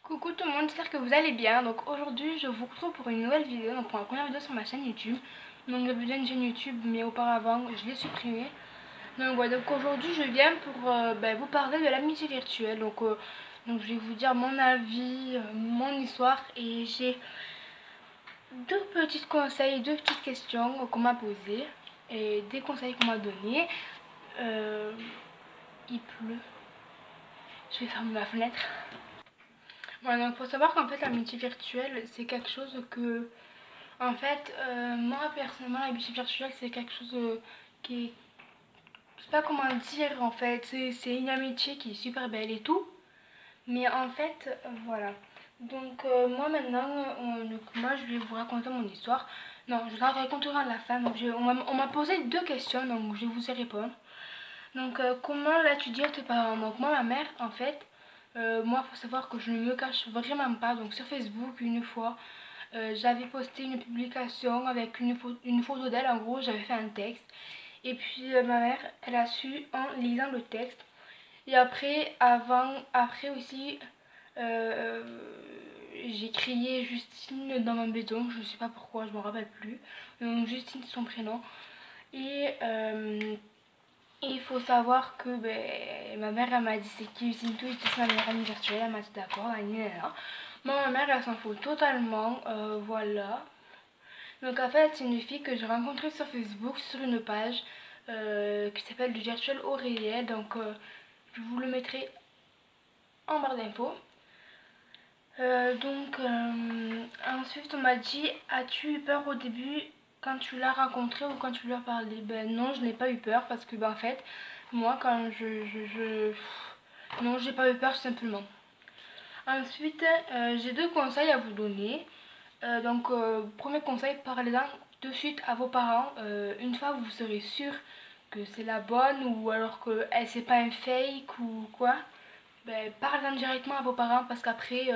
Coucou tout le monde, j'espère que vous allez bien. Donc aujourd'hui je vous retrouve pour une nouvelle vidéo, donc pour la première vidéo sur ma chaîne YouTube. Donc j'avais déjà une chaîne YouTube mais auparavant je l'ai supprimée. Donc voilà, donc aujourd'hui je viens pour vous parler de l'amitié virtuelle. Donc je vais vous dire mon avis, mon histoire, et j'ai deux petits conseils, deux petites questions qu'on m'a posées et des conseils qu'on m'a donnés. Euh, il pleut, je vais fermer ma fenêtre. Voilà, donc faut savoir qu'en fait l'amitié virtuelle c'est quelque chose que, en fait, moi personnellement l'amitié virtuelle c'est quelque chose qui est, je sais pas comment dire, en fait c'est une amitié qui est super belle et tout, mais en fait voilà. Donc moi maintenant, moi je vais vous raconter mon histoire. Non, je la raconterai à la fin. Donc on m'a posé deux questions, donc je vais vous y répondre. Donc comment l'as-tu dit à tes parents? Donc moi ma mère en fait, moi faut savoir que je ne me cache vraiment pas. Donc sur Facebook une fois, j'avais posté une publication avec une photo d'elle. En gros j'avais fait un texte, et puis ma mère elle a su en lisant le texte. Et après aussi, euh, j'ai crié Justine dans ma maison, je sais pas pourquoi, je me rappelle plus. Donc Justine c'est son prénom. Et il faut savoir que ma mère elle m'a dit c'est qui Justine tout, et c'est ma meilleure amie virtuelle. Elle m'a dit d'accord, là. Moi ma mère elle s'en fout totalement, voilà. Donc en fait c'est une fille que j'ai rencontrée sur Facebook, sur une page qui s'appelle du virtuel au réel. Donc je vous le mettrai en barre d'infos. Ensuite on m'a dit as-tu eu peur au début quand tu l'as rencontré ou quand tu lui as parlé? Ben non, je n'ai pas eu peur parce que en fait moi quand non, j'ai pas eu peur tout simplement. Ensuite j'ai deux conseils à vous donner. Premier conseil, parlez-en de suite à vos parents. Une fois vous serez sûr que c'est la bonne, ou alors que c'est pas un fake ou quoi, parlez-en directement à vos parents, parce qu'après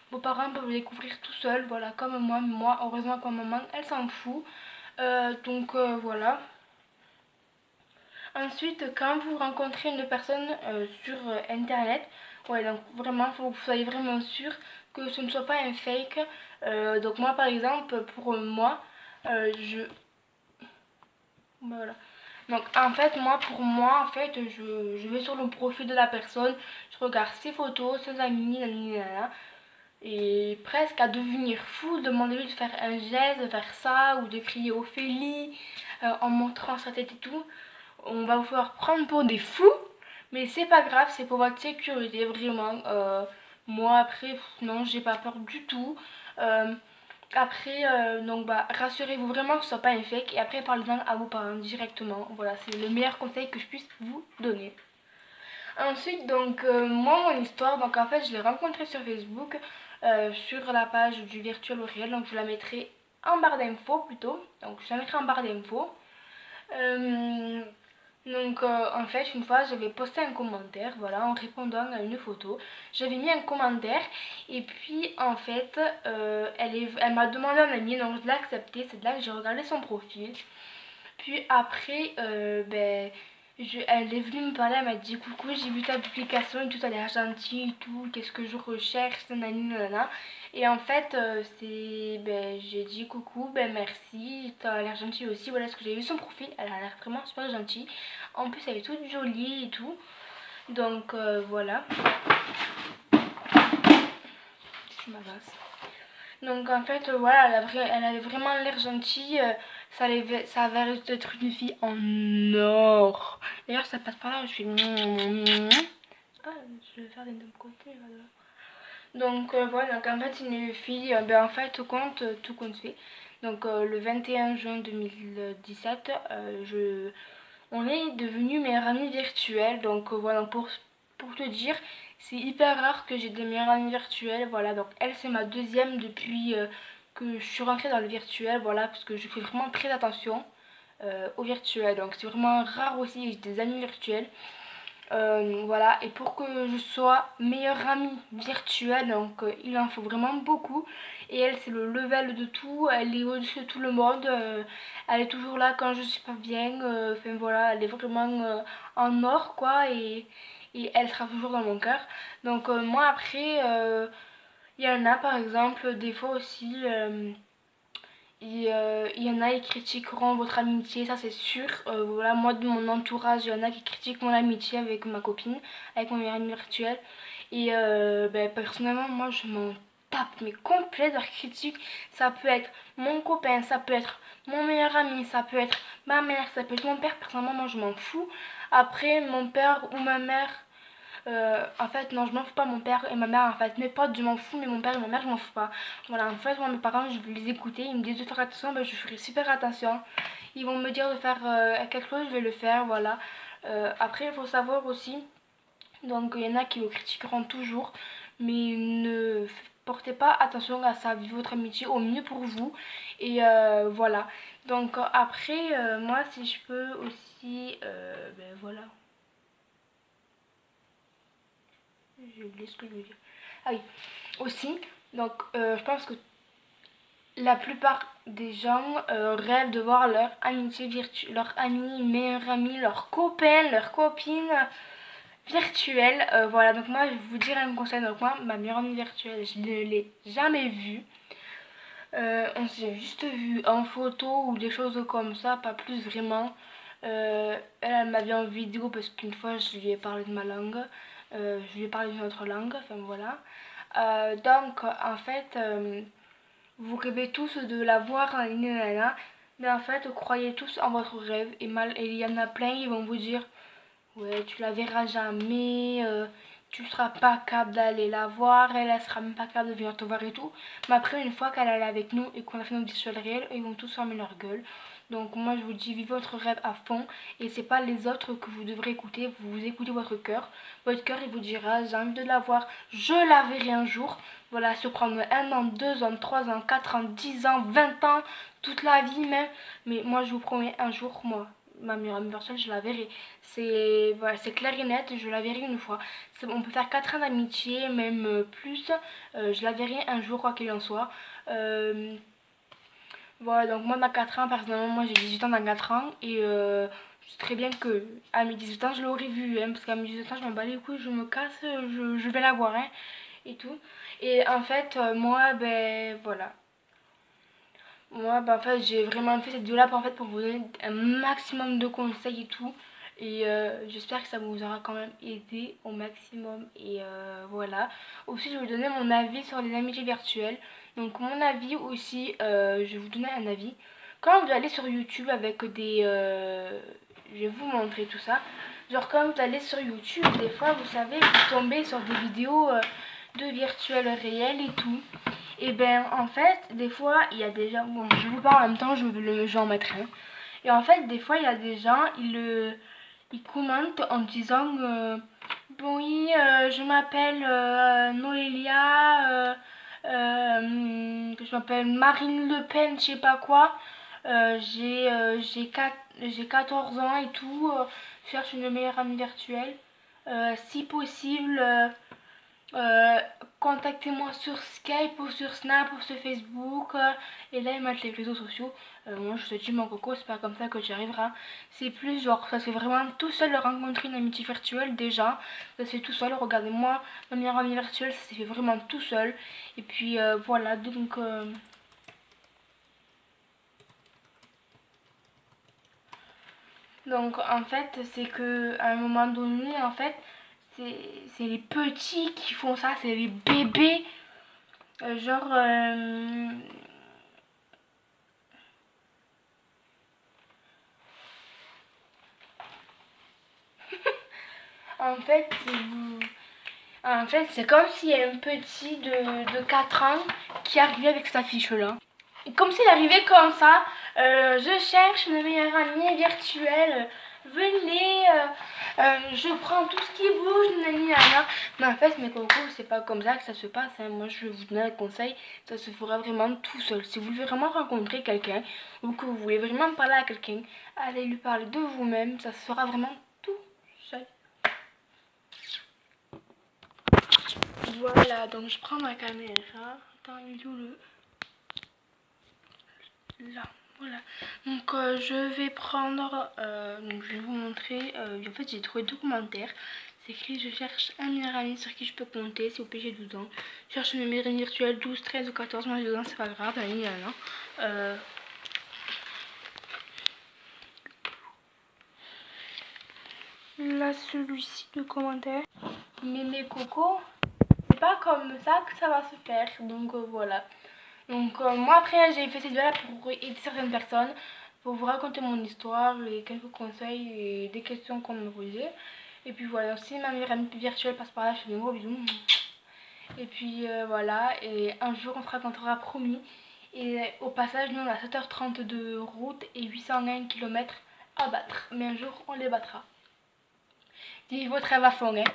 vos parents peuvent le découvrir tout seuls, voilà, comme moi. Moi heureusement que ma maman elle s'en fout. Voilà. Ensuite, quand vous rencontrez une personne sur internet, ouais, donc vraiment faut que vous soyez vraiment sûr que ce ne soit pas un fake. Donc moi par exemple, pour moi, je voilà. Donc en fait moi, pour moi en fait, je vais sur le profil de la personne, je regarde ses photos, ses amis, nanana, et presque à devenir fou, demander-lui de faire un geste, de faire ça, ou de crier Ophélie en montrant sa tête et tout. On va vous faire prendre pour des fous, mais c'est pas grave, c'est pour votre sécurité, vraiment. Moi après, non, j'ai pas peur du tout. Euh, Rassurez-vous vraiment que ce soit pas un fake, et après parlez-en à vos parents directement. Voilà, c'est le meilleur conseil que je puisse vous donner. Ensuite, moi, mon histoire, donc en fait, je l'ai rencontrée sur Facebook, sur la page du virtuel au réel. Donc je la mettrai en barre d'infos plutôt. Donc je la mettrai en barre d'infos. Euh, en fait, une fois, j'avais posté un commentaire, voilà, en répondant à une photo. J'avais mis un commentaire, et puis en fait, elle m'a demandé un ami, donc je l'ai accepté. C'est de là que j'ai regardé son profil. Puis après, elle est venue me parler, elle m'a dit coucou, j'ai vu ta publication et tout, a l'air gentil et tout, qu'est-ce que je recherche, nanani, nanana. Et en fait, j'ai dit coucou, merci, t'as l'air gentil aussi. Voilà ce que j'ai vu son profil, elle a l'air vraiment super gentille. En plus, elle est toute jolie et tout. Donc voilà. Je m'avance. Donc en fait, voilà, elle avait vraiment l'air gentille. Ça avait être une fille en or. D'ailleurs, ça passe par là, je fais. Ah, je vais faire des deux côtés. Voilà. Voilà, donc en fait, c'est une fille. En fait, tout compte fait. Donc le 21 juin 2017, on est devenus meilleurs amis virtuels. Donc voilà, pour te dire, c'est hyper rare que j'ai des meilleures amies virtuelles. Voilà, donc elle c'est ma deuxième depuis que je suis rentrée dans le virtuel. Voilà, parce que je fais vraiment très attention au virtuel. Donc c'est vraiment rare aussi, j'ai des amis virtuels. Voilà, et pour que je sois meilleure amie virtuelle, donc il en faut vraiment beaucoup. Et elle, c'est le level de tout, elle est au-dessus de tout le monde. Elle est toujours là quand je suis pas bien. Enfin voilà, elle est vraiment en or quoi, et elle sera toujours dans mon cœur. Moi après, Il y en a par exemple, des fois aussi, il y en a qui critiqueront votre amitié, ça c'est sûr. Voilà, moi de mon entourage, il y en a qui critiquent mon amitié avec ma copine, avec mon meilleur ami virtuel. Et personnellement, moi je m'en tape, mais complet de leurs critiques. Ça peut être mon copain, ça peut être mon meilleur ami, ça peut être ma mère, ça peut être mon père. Personnellement, moi je m'en fous. Après, mon père ou ma mère, en fait, non, je m'en fous pas, mon père et ma mère, en fait, mes potes, je m'en fous, mais mon père et ma mère, je m'en fous pas. Voilà, en fait, moi, mes parents, je vais les écouter, ils me disent de faire attention, ben, je ferai super attention. Ils vont me dire de faire quelque chose, je vais le faire, voilà. Après, il faut savoir aussi, donc, il y en a qui le critiqueront toujours, mais ne portez pas attention à ça, vivez votre amitié au mieux pour vous, et voilà. Donc, après, moi, si je peux aussi, ben voilà. J'ai oublié ce que je veux dire. Ah oui, aussi, donc je pense que la plupart des gens rêvent de voir leur amitié virtuelle, leur ami, meilleur ami, leur copain, leur copine virtuelle. Voilà, donc moi je vais vous dire un conseil. Donc moi, ma meilleure amie virtuelle, je ne l'ai jamais vue. On s'est juste vu en photo ou des choses comme ça, pas plus vraiment. Elle m'a vu en vidéo parce qu'une fois je lui ai parlé de ma langue. Je lui ai parlé d'une autre langue, enfin voilà. Donc en fait, vous rêvez tous de la voir en ligne, mais en fait, croyez tous en votre rêve. Et il y en a plein qui vont vous dire, ouais, tu la verras jamais, tu seras pas capable d'aller la voir, elle sera même pas capable de venir te voir et tout. Mais après, une fois qu'elle est avec nous et qu'on a fait notre visuel réel, ils vont tous fermer leur gueule. Donc moi je vous dis, vivez votre rêve à fond et c'est pas les autres que vous devrez écouter, vous écoutez votre cœur. Votre cœur il vous dira, j'ai envie de la voir, je la verrai un jour. Voilà, se prendre 1 an, 2 ans, 3 ans, 4 ans, 10 ans, 20 ans, toute la vie même. Mais moi je vous promets, un jour, moi, ma meilleure amie virtuelle, je la verrai. C'est voilà, c'est clair et net, je la verrai une fois. On peut faire 4 ans d'amitié, même plus. Je la verrai un jour, quoi qu'il en soit. Voilà, donc moi, dans 4 ans, personnellement, moi j'ai 18 ans dans 4 ans. Et je sais très bien que à mes 18 ans, je l'aurais vue. Hein, parce qu'à mes 18 ans, je m'en bats les couilles, je me casse, je vais la voir. Hein, et tout. Et en fait, moi, ben voilà. Moi, ben, en fait, j'ai vraiment fait cette vidéo-là en fait, pour vous donner un maximum de conseils et tout. Et j'espère que ça vous aura quand même aidé au maximum. Et voilà. Aussi, je vais vous donner mon avis sur les amitiés virtuelles. Donc, mon avis aussi, je vais vous donner un avis. Quand vous allez sur YouTube avec des... je vais vous montrer tout ça. Genre, quand vous allez sur YouTube, des fois, vous savez, vous tombez sur des vidéos de virtuel réel et tout. Et ben en fait, des fois, il y a des gens, bon, je vous parle en même temps, je vais en mettre un. Et en fait, des fois, il y a des gens, ils commentent en disant, bon oui, je m'appelle Noélia, je m'appelle Marine Le Pen, je sais pas quoi. J'ai 14 ans et tout, je cherche une meilleure amie virtuelle. Si possible, euh, contactez-moi sur Skype ou sur Snap ou sur Facebook. Et là, ils mettent les réseaux sociaux. Moi, je te dis, mon coco, c'est pas comme ça que tu arriveras. C'est plus genre, ça c'est vraiment tout seul de rencontrer une amitié virtuelle déjà. Ça c'est tout seul. Regardez-moi, ma meilleure amie virtuelle, ça s'est fait vraiment tout seul. Et puis voilà, donc en fait, c'est que à un moment donné, en fait, c'est les petits qui font ça, c'est les bébés. Genre, en fait, c'est comme s'il y a un petit de 4 ans qui arrivait avec cette affiche-là. Et comme s'il arrivait comme ça, je cherche une meilleure amie virtuelle, venez, je prends tout ce qui bouge, nanana. Mais en fait, mes cocos, c'est pas comme ça que ça se passe. Hein. Moi, je vais vous donner un conseil, ça se fera vraiment tout seul. Si vous voulez vraiment rencontrer quelqu'un, ou que vous voulez vraiment parler à quelqu'un, allez lui parler de vous-même, ça se fera vraiment tout seul. Voilà, donc je prends ma caméra. Attends, il est où le... Là, voilà. Donc je vais prendre... donc je vais vous montrer... en fait, j'ai trouvé deux commentaires. C'est écrit je cherche un meilleur ami sur qui je peux compter, s'il vous plaît j'ai 12 ans. Je cherche une meilleure amie virtuelle 12, 13 ou 14, moi j'ai 12 ans, c'est pas grave, là celui-ci de commentaire. Mais mes cocos, c'est pas comme ça que ça va se faire, donc voilà. Donc moi après j'ai fait cette vidéo là pour aider certaines personnes, pour vous raconter mon histoire et quelques conseils et des questions qu'on me posait. Et puis voilà, si ma meilleure amie virtuelle passe par là, je fais des gros bisous. Et puis voilà, et un jour on se racontera promis. Et au passage, nous on a 7h30 de route et 801 km à battre. Mais un jour on les battra. Dis votre rêve à fond, hein.